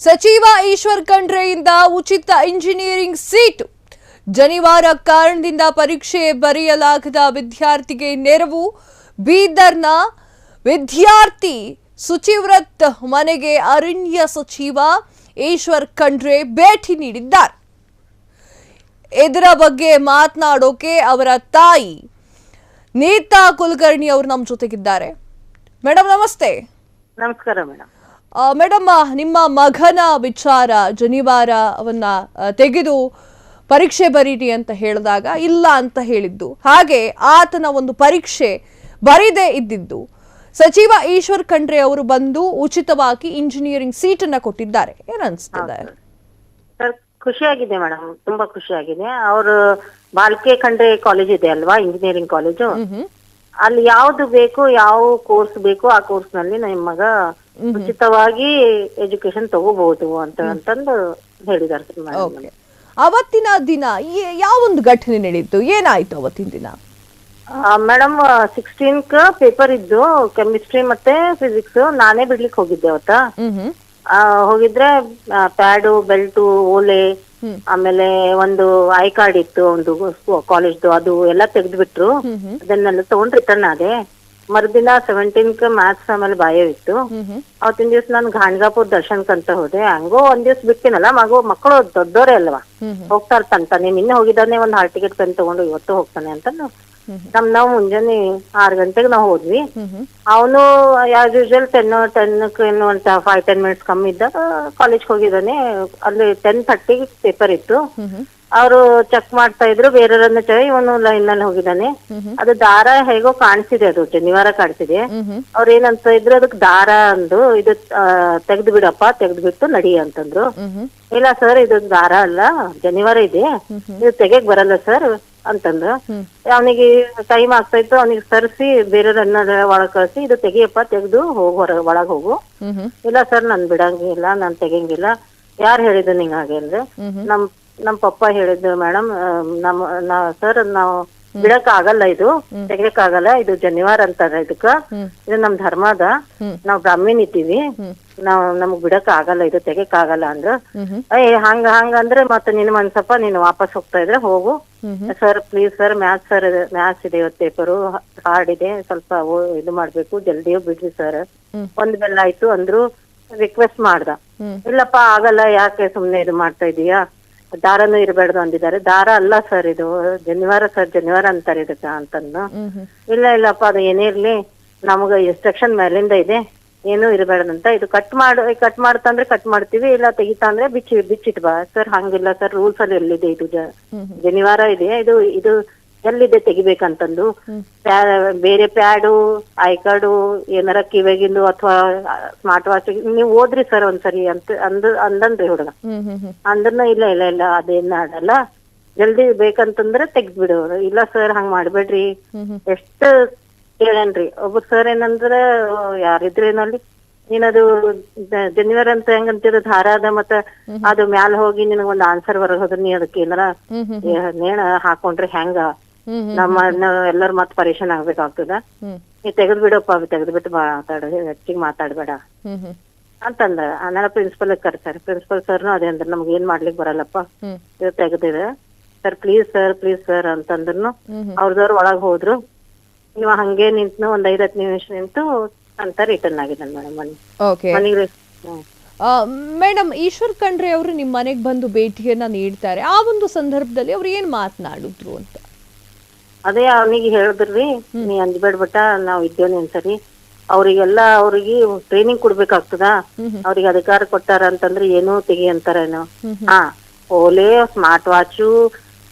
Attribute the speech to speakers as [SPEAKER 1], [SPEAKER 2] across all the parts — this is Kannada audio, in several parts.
[SPEAKER 1] ಸಚಿವ ಈಶ್ವರ್ ಖಂಡ್ರೆಯಿಂದ ಉಚಿತ ಇಂಜಿನಿಯರಿಂಗ್ ಸೀಟು. ಜನಿವಾರ ಕಾರಣದಿಂದ ಪರೀಕ್ಷೆ ಬರೆಯಲಾಗದ ವಿದ್ಯಾರ್ಥಿಗೆ ನೆರವು. ಬೀದರ್ನ ವಿದ್ಯಾರ್ಥಿ ಸುಚಿವ್ರತ್ ಮನೆಗೆ ಅರಣ್ಯ ಸಚಿವ ಈಶ್ವರ್ ಖಂಡ್ರೆ ಭೇಟಿ ನೀಡಿದ್ದಾರೆ. ಇದರ ಬಗ್ಗೆ ಮಾತನಾಡೋಕೆ ಅವರ ತಾಯಿ ನೀತಾ ಕುಲಕರ್ಣಿ ಅವರು ನಮ್ಮ ಜೊತೆಗಿದ್ದಾರೆ. ಮೇಡಮ್ ನಮಸ್ತೆ.
[SPEAKER 2] ನಮಸ್ಕಾರ ಮೇಡಮ್.
[SPEAKER 1] ಮೇಡಮ್, ನಿಮ್ಮ ಮಗನ ವಿಚಾರ ಜನಿವಾರವನ್ನ ತೆಗೆದು ಪರೀಕ್ಷೆ ಬರೀರಿ ಅಂತ ಹೇಳಿದಾಗ ಇಲ್ಲ ಅಂತ ಹೇಳಿದ್ದು, ಹಾಗೆ ಆತನ ಒಂದು ಪರೀಕ್ಷೆ ಬರೀದೇ ಇದ್ದಿದ್ದು, ಸಚಿವ ಈಶ್ವರ್ ಖಂಡ್ರೆ ಅವರು ಬಂದು ಉಚಿತವಾಗಿ ಇಂಜಿನಿಯರಿಂಗ್ ಸೀಟನ್ನ ಕೊಟ್ಟಿದ್ದಾರೆ. ಏನ್ ಅನ್ಸ್ತಿದೆ?
[SPEAKER 2] ಸರ್, ಖುಷಿಯಾಗಿದೆ ಮೇಡಮ್, ತುಂಬಾ ಖುಷಿಯಾಗಿದೆ. ಅವರು ಬಾಲ್ಕೆ ಖಂಡ್ರೆ ಕಾಲೇಜ್ ಇದೆ ಅಲ್ವಾ, ಇಂಜಿನಿಯರಿಂಗ್ ಕಾಲೇಜು, ಅಲ್ಲಿ ಯಾವ್ದು ಬೇಕು, ಯಾವ ಕೋರ್ಸ್ ಬೇಕು ಆ ಕೋರ್ಸ್ ನಲ್ಲಿ ನಿಮ್ಮ ಮಗ ಉಚಿತವಾಗಿ ಎಜುಕೇಶನ್ ತಗೋಬಹುದು ಅಂತಂದು ಹೇಳಿದ್ದಾರೆ.
[SPEAKER 1] ಅವತ್ತಿನ ದಿನ ಯಾವ ಒಂದು ಘಟನೆ ನಡೆಯಿತು, ಏನಾಯ್ತು ಅವತ್ತಿನ ದಿನ?
[SPEAKER 2] ಮೇಡಮ್ 16th ಪೇಪರ್ ಇದ್ದು, ಕೆಮಿಸ್ಟ್ರಿ ಮತ್ತೆ ಫಿಸಿಕ್ಸ್. ನಾನೇ ಬಿಡ್ಲಿಕ್ಕೆ ಹೋಗಿದ್ದೆ ಅವತ್ತ. ಹೋಗಿದ್ರೆ ಪ್ಯಾಡು, ಬೆಲ್ಟು, ಓಲೆ, ಆಮೇಲೆ ಒಂದು ಐ ಕಾರ್ಡ್ ಇತ್ತು ಒಂದು ಕಾಲೇಜ್ದು, ಅದು ಎಲ್ಲ ತೆಗೆದ್ಬಿಟ್ರು. ಅದನ್ನೆಲ್ಲ ತಗೊಂಡ್ ರಿಟರ್ನ್ ಆದೆ. ಮರುದಿನ 17th ಮ್ಯಾಥ್ಸ್ ಆಮೇಲೆ ಬಾಯೋ ಇತ್ತು. ಅವತ್ತಿನ ದಿವ್ಸ ನಾನು ಗಾಣಗಾಪುರ್ ದರ್ಶನ್ಕ್ ಅಂತ ಹೋದೆ. ಹಂಗೋ ಒಂದ್ ದಿವ್ಸ ಬಿಟ್ಟಿನಲ್ಲ, ಮಕ್ಕಳು ದೊಡ್ಡೋರೇ ಅಲ್ವಾ, ಹೋಗ್ತಾ ಇರ್ತಾನೆ. ನಿನ್ನೆ ಹೋಗಿದ್ದಾನೆ, ಒಂದ್ ಹಾಲ್ ಟಿಕೆಟ್ ಪೆನ್ ತಗೊಂಡು ಇವತ್ತು ಹೋಗ್ತಾನೆ ಅಂತ ನಾವು ಮುಂಜಾನೆ 6 ಗಂಟೆಗೆ ನಾವು ಹೋದ್ವಿ. ಅವನು ಆಸ್ ಯೂಶುವಲ್ 10 ಒಂದು 5-10 ಮಿನಿಟ್ಸ್ ಕಮ್ಮಿ ಇದ್ದಾಗ ಕಾಲೇಜ್ ಹೋಗಿದ್ದಾನೆ. ಅಲ್ಲಿ 10:30 ಪೇಪರ್ ಇತ್ತು. ಅವರು ಚೆಕ್ ಮಾಡ್ತಾ ಇದ್ರು, ಬೇರೆಯವರನ್ನ ಇವನು ಲೈನ್ ನಲ್ಲಿ ಹೋಗಿದ್ದಾನೆ. ಅದು ದಾರ ಹೇಗೋ ಕಾಣಿಸಿದೆ, ಅದು ಜನಿವಾರ ಕಾಣಿಸಿದೆ. ಅವ್ರ ಏನಂತ ಇದ್ರು, ಅದಕ್ ದಾರ ಅಂದು ಇದು ತೆಗ್ದು ಬಿಡಪ್ಪ, ತೆಗ್ದು ಬಿಟ್ಟು ನಡಿ ಅಂತಂದ್ರು. ಇಲ್ಲ ಸರ್, ಇದು ದಾರ ಅಲ್ಲ, ಜನಿವಾರ ಇದೆ, ಇದು ತೆಗೆಕ್ ಬರಲ್ಲ ಸರ್ ಅಂತಂದ್ರು. ಅವನಿಗೆ ಟೈಮ್ ಆಗ್ತಾ ಇತ್ತು, ಅವನಿಗೆ ಸರಿಸಿ ಬೇರೆಯವ್ರನ್ನ ಒಳಗ್ ಕಳ್ಸಿ, ಇದು ತೆಗಿಯಪ್ಪ, ತೆಗ್ದು ಹೋಗು, ಒಳಗ್ ಹೋಗು. ಇಲ್ಲ ಸರ್, ನಾನ್ ಬಿಡಂಗಿಲ್ಲ, ನಾನ್ ತೆಗಿಯಂಗಿಲ್ಲ. ಯಾರು ಹೇಳಿದ್ರು ನಿಂಗ ಹಾಗೆ ಅಂದ್ರೆ, ನಮ್ ಪಪ್ಪ ಹೇಳಿದ್ದು ಮೇಡಮ್. ಸರ್, ನಾವು ಬಿಡಕ್ ಆಗಲ್ಲ, ಇದು ತೆಗಿಯಕ್ ಆಗಲ್ಲ, ಇದು ಜನಿವಾರ ಅಂತಾರ ಇದಕ್ಕ, ಇದು ನಮ್ ಧರ್ಮ ಅದ, ನಾವ್ ಬ್ರಾಹ್ಮಣ ಇದ್ದೀವಿ, ನಮಗ್ ಬಿಡಕ್ ಆಗಲ್ಲ, ಇದು ತೆಗಿಯಕ್ ಆಗಲ್ಲ ಅಂದ್ರ. ಹಂಗಂದ್ರೆ ಮತ್ತೆ ನಿನ್ ಮನ್ಸಪ್ಪ, ನೀನು ವಾಪಸ್ ಹೋಗ್ತಾ ಇದ್ರೆ ಹೋಗು. ಸರ್ ಪ್ಲೀಸ್ ಸರ್, ಮ್ಯಾಥ್ಸ್ ಇದೆ ಇವತ್ತು, ಪೇಪರು ಹಾರ್ಡ್ ಇದೆ, ಸ್ವಲ್ಪ ಇದು ಮಾಡ್ಬೇಕು, ಜಲ್ದಿ ಬಿಡ್ರಿ ಸರ್. ಒಂದ್ ಬೆಲ್ಲ ಆಯ್ತು ಅಂದ್ರು. ರಿಕ್ವೆಸ್ಟ್ ಮಾಡ್ದ. ಇಲ್ಲಪ್ಪ ಆಗಲ್ಲ, ಯಾಕೆ ಸುಮ್ನೆ ಇದು ಮಾಡ್ತಾ ಇದೀಯಾ, ದಾರನು ಇರಬೇಡ್ದು ಅಂದಿದ್ದಾರೆ. ದಾರ ಅಲ್ಲ ಸರ್, ಇದು ಜನಿವಾರ ಸರ್, ಜನಿವಾರ ಅಂತಾರೆ ಇದಕ್ಕ ಅಂತಂದು. ಇಲ್ಲಪ್ಪ, ಅದು ಏನೇ ಇರ್ಲಿ, ನಮಗ ಇನ್ಸ್ಟ್ರಕ್ಷನ್ ಮೇಲಿಂದ ಇದೆ, ಏನು ಇರಬೇಡದಂತ. ಇದು ಕಟ್ ಮಾಡ್ತಂದ್ರೆ ಕಟ್ ಮಾಡ್ತೀವಿ, ಇಲ್ಲ ತೆಗಿತಾ ಅಂದ್ರೆ ಬಿಚ್ಚಿಟ್ ಬಾ ಸರ್. ಹಂಗಿಲ್ಲ ಸರ್, ರೂಲ್ಸ್ ಅಲ್ಲಿ ಎಲ್ಲಿದೆ ಇದು ಜನಿವಾರ ಇದೆ, ಇದು ಎಲ್ಲಿದೆ ತೆಗಿಬೇಕಂತಂದು. ಬೇರೆ ಪ್ಯಾಡು, ಐ ಕಾರ್ಡು, ಏನಾರ ಕಿವೆಗಿಂದು ಅಥವಾ ಸ್ಮಾರ್ಟ್ ವಾಚ್ ನೀವು ಓದ್ರಿ ಸರ್ ಒಂದ್ಸರಿ ಅಂದನ್ರಿ ಹುಡುಗ. ಅಂದ್ರನ ಇಲ್ಲ ಅದೇನ್ ಆಡಲ್ಲ, ಜಲ್ದಿ ಬೇಕಂತಂದ್ರೆ ತೆಗ್ದ್ಬಿಡು. ಇಲ್ಲ ಸರ್, ಹಂಗ್ ಮಾಡ್ಬೇಡ್ರಿ, ಎಷ್ಟು ಕೇಳನ್ರಿ. ಒಬ್ಬ ಸರ್ ಏನಂದ್ರ, ಯಾರಿದ್ರೇನಲ್ಲಿ ನೀನದು ಜನಿವಾರ ಅಂತ ಹೆಂಗಂತಿರೋ ದಾರ ಅದ, ಮತ್ತ ಅದು ಮ್ಯಾಲ ಹೋಗಿ ನಿನಗ ಒಂದ್ ಆನ್ಸರ್ ಬರಕ್ ಹೋದ್ರ ನೀ ಅದಕ್ಕೆ ಏನಾರ ನೇಣ ಹಾಕೊಂಡ್ರೆ ಹೆಂಗ, ಎಲ್ಲರೂ ಮತ್ ಪರೇಶಾನ್ ಆಗ್ಬೇಕಾಗ್ತದ. ನೀ ತೆಗೆದ್ ಬಿಡಪ್ಪ, ತೆಗೆದ್ಬಿಟ್ಟು ಹೆಚ್ಚಿಗೆ ಮಾತಾಡ್ಬೇಡ ಅಂತಂದ. ಆಮೇಲೆ ಪ್ರಿನ್ಸಿಪಲ್ ಕರ್ತಾರೆ. ಪ್ರಿನ್ಸಿಪಲ್ ಸರ್ನು ಅದೇ ಅಂದ್ರ, ನಮ್ಗೆ ಏನ್ ಮಾಡ್ಲಿಕ್ ಬರಲ್ಲಪ್ಪ, ಇದು ತೆಗ್ದಿದೆ ಸರ್, ಪ್ಲೀಸ್ ಸರ್ ಅಂತಂದ್ರು. ಅವ್ರದವ್ರು ಒಳಗ್ ಹೋದ್ರು. ನೀವು ಹಂಗೆ ನಿಂತು ಒಂದ್ 5-10 ನಿಮಿಷ ನಿಂತು ಅಂತ ರಿಟರ್ನ್ ಆಗಿದ್ದಾನೆ ಮೇಡಮ್ ಮನೆಗೆ.
[SPEAKER 1] ಮೇಡಮ್, ಈಶ್ವರ್ ಖಂಡ್ರೆ ಅವರು ನಿಮ್ ಮನೆಗ್ ಬಂದು ಭೇಟಿಯನ್ನ ನೀಡ್ತಾರೆ. ಆ ಒಂದು ಸಂದರ್ಭದಲ್ಲಿ ಅವ್ರು ಏನ್ ಮಾತನಾಡಿದ್ರು ಅಂತ?
[SPEAKER 2] ಅದೇ ಅವನಿಗೆ ಹೇಳಿದ್ರಿ, ನೀ ಅಂದ್ಬೇಡ್ಬಿಟ್ಟ, ನಾವ್ ಇದ್ದೇವೆ ಒಂದ್ಸರಿ. ಅವ್ರಿಗೆ ಟ್ರೈನಿಂಗ್ ಕೊಡ್ಬೇಕಾಗ್ತದ. ಅವ್ರಿಗೆ ಅಧಿಕಾರ ಕೊಟ್ಟಾರ ಅಂತಂದ್ರೆ ಏನೋ ತೆಗಿ ಅಂತಾರೇನೋ. ಓಲೆ, ಸ್ಮಾರ್ಟ್ ವಾಚು,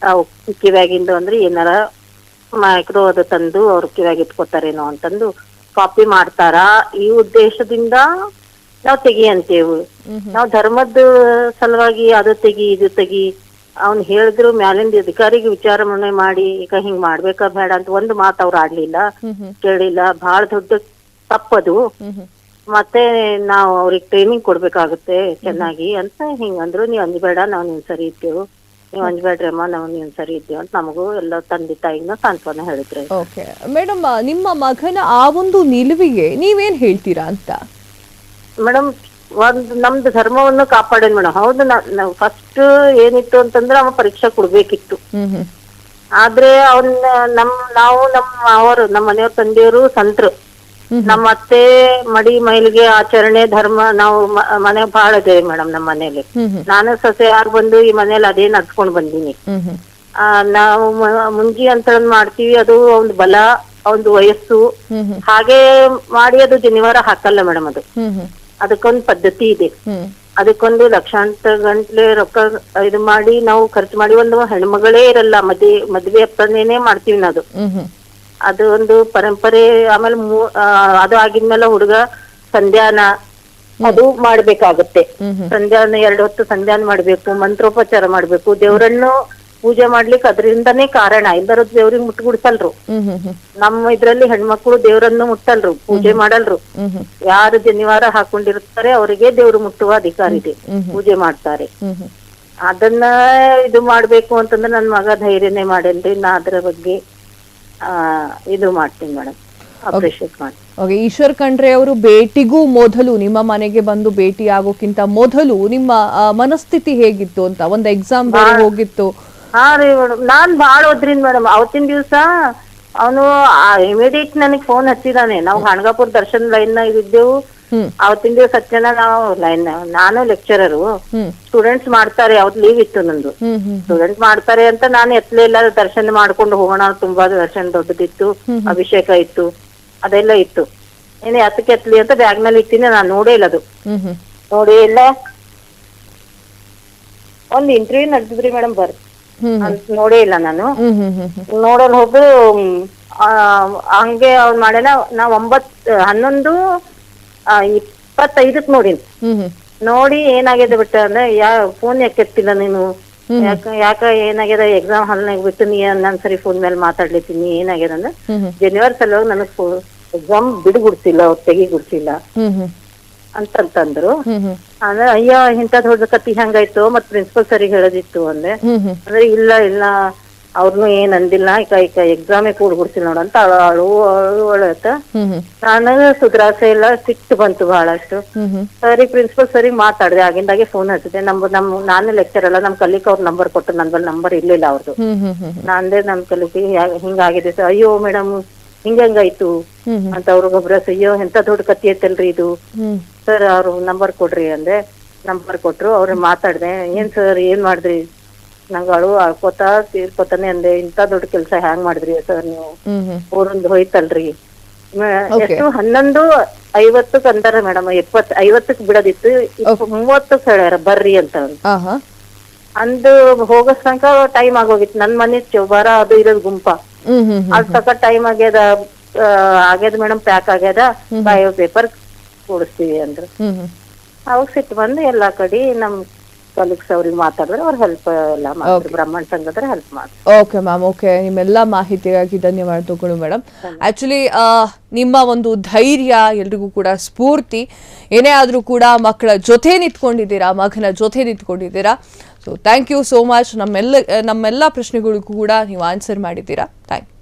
[SPEAKER 2] ಕಿವ್ಯಾಗಿಂದು ಅಂದ್ರೆ ಏನಾರ ಮೈಕ್ರೋ ಅದು ತಂದು ಅವ್ರ ಕಿವ್ಯಾಗ ಇಟ್ಕೊತಾರೇನೋ ಅಂತಂದು ಕಾಪಿ ಮಾಡ್ತಾರ. ಈ ಉದ್ದೇಶದಿಂದ ನಾವ್ ತೆಗಿ ಅಂತೇವು. ನಾವ್ ಧರ್ಮದ ಸಲುವಾಗಿ ಅದು ತೆಗಿ, ಇದು ತೆಗಿ ಅವ್ನ್ ಹೇಳಿದ್ರು. ಮ್ಯಾಲಿಂದ ಅಧಿಕಾರಿಗೆ ವಿಚಾರಣೆ ಮಾಡಿ, ಈಗ ಹಿಂಗ್ ಮಾಡ್ಬೇಕಾ ಬೇಡ ಅಂತ ಒಂದು ಮಾತು ಅವ್ರು ಆಡ್ಲಿಲ್ಲ, ಕೇಳಿಲ್ಲ. ಬಹಳ ದೊಡ್ಡ ತಪ್ಪದು. ಮತ್ತೆ ನಾವು ಅವ್ರಿಗೆ ಟ್ರೈನಿಂಗ್ ಕೊಡ್ಬೇಕಾಗುತ್ತೆ ಚೆನ್ನಾಗಿ ಅಂತ ಹಿಂಗಂದ್ರು. ನೀವ್ ಅಂದ್ಬೇಡ, ನಾವ್ ನೀವ್ ಸರಿ ಇದ್ದೇವು, ನೀವ್ ಅಂದ್ಬೇಡ್ರಿ ಅಮ್ಮ, ನೀವ್ ಸರಿ ಇದ್ದೇವೆ ಅಂತ ನಮಗೂ ಎಲ್ಲ ತಂದೆ ತಾಯಿನ ಸಾಂತ್ವನ ಹೇಳಿದ್ರು.
[SPEAKER 1] ಮೇಡಮ್, ನಿಮ್ಮ ಮಗನ ಆ ಒಂದು ನಿಲುವಿಗೆ ನೀವೇನ್ ಹೇಳ್ತೀರಾ ಅಂತ?
[SPEAKER 2] ಮೇಡಮ್, ಒಂದ್ ನಮ್ದು ಧರ್ಮವನ್ನು ಕಾಪಾಡೇನ್ ಮೇಡಮ್. ಹೌದು, ನಾವು ಫಸ್ಟ್ ಏನಿತ್ತು ಅಂತಂದ್ರೆ ಅವ ಪರೀಕ್ಷೆ ಕೊಡ್ಬೇಕಿತ್ತು. ಆದ್ರೆ ನಮ್ಮ ಮನೆಯವ್ರ ತಂದೆಯವರು ಸಂತರು. ನಮ್ಮ ಅತ್ತೆ ಮಡಿ ಮೈಲಿಗೆ ಆಚರಣೆ ಧರ್ಮ ನಾವು ಮನೆ ಬಹಳ ಇದೆ ಮೇಡಮ್ ನಮ್ಮ ಮನೇಲಿ. ನಾನು ಸೊಸೆ ಯಾರು ಬಂದು ಈ ಮನೇಲಿ ಅದೇ ನಡ್ಸ್ಕೊಂಡ್ ಬಂದೀನಿ. ನಾವು ಮುಂಜಿ ಅಂತ ಮಾಡ್ತೀವಿ, ಅದು ಒಂದು ಬಲ, ಒಂದು ವಯಸ್ಸು, ಹಾಗೆ ಮಾಡಿ ಅದು ಜನಿವಾರ ಹಾಕಲ್ಲ ಮೇಡಮ್. ಅದಕ್ಕೊಂದು ಪದ್ಧತಿ ಇದೆ. ಅದಕ್ಕೊಂದು ಲಕ್ಷಾಂತರ ಗಂಟ್ಲೆ ರೊಕ್ಕ ಇದು ಮಾಡಿ ನಾವು ಖರ್ಚು ಮಾಡಿ ಒಂದು ಹೆಣ್ಮಗಳೇ ಇರಲ್ಲ, ಮದ್ವೆ ಅಪ್ಪನೇನೆ ಮಾಡ್ತೀವಿ ನಾವು. ಅದು ಒಂದು ಪರಂಪರೆ. ಆಮೇಲೆ ಅದು ಆಗಿದ್ಮೇಲೆ ಹುಡುಗ ಸಂಧ್ಯಾನ ಅದು ಮಾಡ್ಬೇಕಾಗತ್ತೆ. ಸಂಧ್ಯಾನ 2 ಹೊತ್ತು ಸಂಧ್ಯಾನ ಮಾಡ್ಬೇಕು, ಮಂತ್ರೋಪಚಾರ ಮಾಡ್ಬೇಕು, ದೇವರನ್ನು ಪೂಜೆ ಮಾಡ್ಲಿಕ್ಕೆ ಅದರಿಂದನೇ ಕಾರಣ. ಎಲ್ಲರೂ ದೇವ್ರಿಗೆ ಮುಟ್ಗುಡ್ಸಲ್ರು. ನಮ್ಮ ಇದ್ರಲ್ಲಿ ಹೆಣ್ಮಕ್ಳು ದೇವರನ್ನು ಮುಟ್ಟಲ್ರು, ಪೂಜೆ ಮಾಡಲ್ರು. ಯಾರು ಜನಿವಾರ ಹಾಕೊಂಡಿರ್ತಾರೆ ಅವರಿಗೆ ದೇವ್ರು ಮುಟ್ಟುವ ಅಧಿಕಾರ ಇದೆ, ಪೂಜೆ ಮಾಡ್ತಾರೆ. ಅದನ್ನ ಇದು ಮಾಡ್ಬೇಕು ಅಂತಂದ್ರೆ ನನ್ ಮಗ ಧೈರ್ಯನೇ ಮಾಡೇನ್ರಿ. ನಾ ಅದ್ರ ಬಗ್ಗೆ ಇದು ಮಾಡ್ತೀನಿ ಮೇಡಮ್, ಅಪ್ರಿಶಿಯೇಟ್ ಮಾಡ್ತೀನಿ.
[SPEAKER 1] ಓಕೆ, ಈಶ್ವರ್ ಖಂಡ್ರೆ ಅವರು ಭೇಟಿಗೂ ಮೊದಲು, ನಿಮ್ಮ ಮನೆಗೆ ಬಂದು ಭೇಟಿ ಆಗೋಕ್ಕಿಂತ ಮೊದಲು ನಿಮ್ಮ ಮನಸ್ಥಿತಿ ಹೇಗಿತ್ತು ಅಂತ? ಒಂದು ಎಕ್ಸಾಮ್ ಬೇರೆ ಹೋಗಿತ್ತು.
[SPEAKER 2] ಹಾ ರೀ ಮೇಡಮ್, ನಾನ್ ಬಾಳ್ ಓದ್ರಿನ್ ಮೇಡಮ್. ಅವತ್ತಿನ ದಿವ್ಸ ಅವನು ಇಮಿಡಿಯೇಟ್ ನನಗ್ ಫೋನ್ ಹಚ್ಚಿದಾನೆ. ನಾವು ಖಾನ್ಗಾಪುರ ದರ್ಶನ್ ಲೈನ್ ನಾಗ ಇದ್ದೆವು. ಅವತ್ತಿನ ದಿವಸ ಹಚ್ಚನ ನಾವು ಲೈನ್, ನಾನು ಲೆಕ್ಚರರು, ಸ್ಟೂಡೆಂಟ್ಸ್ ಮಾಡ್ತಾರೆ, ಅವತ್ ಲೀವ್ ಇತ್ತು ನಂದು. ಸ್ಟೂಡೆಂಟ್ ಮಾಡ್ತಾರೆ ಅಂತ ನಾನು ಎತ್ತಲೇ ಇಲ್ಲ. ದರ್ಶನ ಮಾಡ್ಕೊಂಡು ಹೋಗೋಣ, ತುಂಬಾ ದರ್ಶನ ದೊಡ್ಡದಿತ್ತು, ಅಭಿಷೇಕ ಇತ್ತು, ಅದೆಲ್ಲ ಇತ್ತು. ಏನೇ ಹತ್ತಕ್ಕೆ ಎತ್ತಲಿ ಅಂತ ಬ್ಯಾಗ್ ನಲ್ಲಿ ಇಟ್ಟಿನಿ. ನಾನ್ ನೋಡೇ ಇಲ್ಲ, ಅದು ನೋಡೇ ಇಲ್ಲ. ಒಂದ್ ಇಂಟರ್ವ್ಯೂ ನಡೆದಿದ್ರಿ ಮೇಡಮ್, ನೋಡೇ ಇಲ್ಲ ನಾನು. ನೋಡಲ್ ಹೋಗು ಹಂಗೆ ಅವ್ನ್ ಮಾಡ್ಯಾನ. ನಾ 11:25 ನೋಡಿನಿ. ನೋಡಿ ಏನಾಗಿದೆ ಬಿಟ್ಟ ಅಂದ್ರೆ, ಫೋನ್ ಯಾಕೆ ಎತ್ತಿಲ್ಲ ನೀನು, ಯಾಕ ಏನಾಗ್ಯದ, ಎಕ್ಸಾಮ್ ಹಾಲ್ನಾಗ ಬಿಟ್ಟು ನೀ ಸರಿ ಫೋನ್ ಮೇಲೆ ಮಾತಾಡ್ಲಿತ್ತೀನಿ, ಏನಾಗ್ಯದ ಅಂದ್ರೆ ಜನಿವಾರ ಸಲುವಾಗಿ ನನಗ್ ಎಕ್ಸಾಮ್ ಬಿಡುಗುಡ್ಸಿಲ್ಲ, ಅವ್ರು ತೆಗಿಗುಡ್ಸಿಲ್ಲ ಅಂತಂತಂದ್ರು. ಅಂದ್ರೆ ಅಯ್ಯ ಇಂತ ದೊಡ್ಡ ಕತ್ತಿ ಹೆಂಗಾಯ್ತು, ಮತ್ ಪ್ರಿನ್ಸಿಪಲ್ ಸರಿಗೆ ಹೇಳೋದಿತ್ತು ಅಂದೆ. ಅಂದ್ರೆ ಇಲ್ಲ ಅವ್ರನ್ನು ಏನ್ ಅಂದಿಲ್ಲ, ಈಗ ಎಕ್ಸಾಮೇ ಕೂಡ್ಗುಡ್ಸಿಲ್ಲ ನೋಡಂತ ಅಳುತ್ತ. ನನಗ ಸುಧಾರಿಸೆ ಇಲ್ಲ, ಸಿಟ್ಟು ಬಂತು ಬಹಳಷ್ಟು. ಸರಿ ಪ್ರಿನ್ಸಿಪಲ್ ಸರಿಗೆ ಮಾತಾಡ್ದೆ, ಆಗಿಂದಾಗೆ ಫೋನ್ ಹಚ್ಚಿದೆ. ನಾನು ಲೆಕ್ಚರ್ ಅಲ್ಲ, ನಮ್ ಕಲಿಕ್ ಅವ್ರ ನಂಬರ್ ಕೊಟ್ಟು, ನನ್ ಬಳಿ ನಂಬರ್ ಇರ್ಲಿಲ್ಲ ಅವ್ರದ್ದು. ನಾನ್ದೆ ನಮ್ ಕಲಿಕೆ ಹಿಂಗಾಗಿದೆ ಸರ್. ಅಯ್ಯೋ ಮೇಡಮ್ ಹಿಂಗಾಯ್ತು ಅಂತ ಅವ್ರಿಗೆ ಒಬ್ರ, ಅಯ್ಯೋ ಎಂತ ದೊಡ್ಡ ಕತ್ತಿ ಐತಲ್ರಿ ಇದು ಸರ್, ಅವ್ರು ನಂಬರ್ ಕೊಡ್ರಿ ಅಂದೆ. ನಂಬರ್ ಕೊಟ್ರು, ಅವ್ರ ಮಾತಾಡ್ದೆ. ಏನ್ ಸರ್ ಏನ್ ಮಾಡಿದ್ರಿ, ನಂಗ ಅಳು ತೀರ್ಕೊತಾನೆ ಅಂದೆ. ಇಂತ ದೊಡ್ಡ ಕೆಲ್ಸ ಹ್ಯಾಂಗ್ ಮಾಡಿದ್ರಿ ಸರ್ ನೀವು, ಊರಿಂದ ಹೋಯ್ತಲ್ರಿ. ಎಷ್ಟು 11:50 ಅಂತಾರ ಮೇಡಮ್, 50 ಬಿಡೋದಿತ್ತು, 30 ಹೇಳ್ಯಾರ ಬರ್ರಿ ಅಂತ ಅಂದು ಹೋಗೋ ತನಕ ಟೈಮ್ ಆಗೋಗಿತ್ತು. ನನ್ ಮನೆ ಚೌಬಾರ ಅದು ಇರೋದ್ ಗುಂಪ, ಅದ್ ತಕ ಟೈಮ್ ಆಗ್ಯದ ಮೇಡಮ್, ಪ್ಯಾಕ್ ಆಗ್ಯದ, ಬಯೋ ಪೇಪರ್ ಕೊಡಿಸ್ತೀವಿ ಅಂದ್ರ. ಅವಾಗ ಸಿಟ್ಟು ಬಂದು ಎಲ್ಲಾ ಕಡೆ ನಮ್ ಕಲೀಗ್ಸ್ ಅವ್ರಿಗೆ ಮಾತಾಡಿದ್ರೆ ಅವ್ರು ಹೆಲ್ಪ್ ಎಲ್ಲ ಮಾಡ್ತಾರೆ, ಬ್ರಾಹ್ಮಣ ಸಂಘದ್ರೆ ಹೆಲ್ಪ್ ಮಾಡ್ತಾರೆ.
[SPEAKER 1] ಓಕೆ ಮ್ಯಾಮ್, ಓಕೆ, ನಿಮ್ಮೆಲ್ಲ ಮಾಹಿತಿಗಾಗಿ ಧನ್ಯವಾದಗಳು ಮೇಡಮ್. ಆಕ್ಚುಲಿ ನಿಮ್ಮ ಒಂದು ಧೈರ್ಯ ಎಲ್ರಿಗೂ ಕೂಡ ಸ್ಫೂರ್ತಿ. ಏನೇ ಆದ್ರೂ ಕೂಡ ಮಕ್ಕಳ ಜೊತೆ ನಿಂತ್ಕೊಂಡಿದ್ದೀರಾ, ಮಗನ ಜೊತೆ ನಿಂತ್ಕೊಂಡಿದ್ದೀರಾ. So thank you so much. ನಮ್ಮೆಲ್ಲ ಪ್ರಶ್ನೆಗಳಿಗೂ ಕೂಡ ನೀವು ಆನ್ಸರ್ ಮಾಡಿದ್ದೀರಾ. Thank you.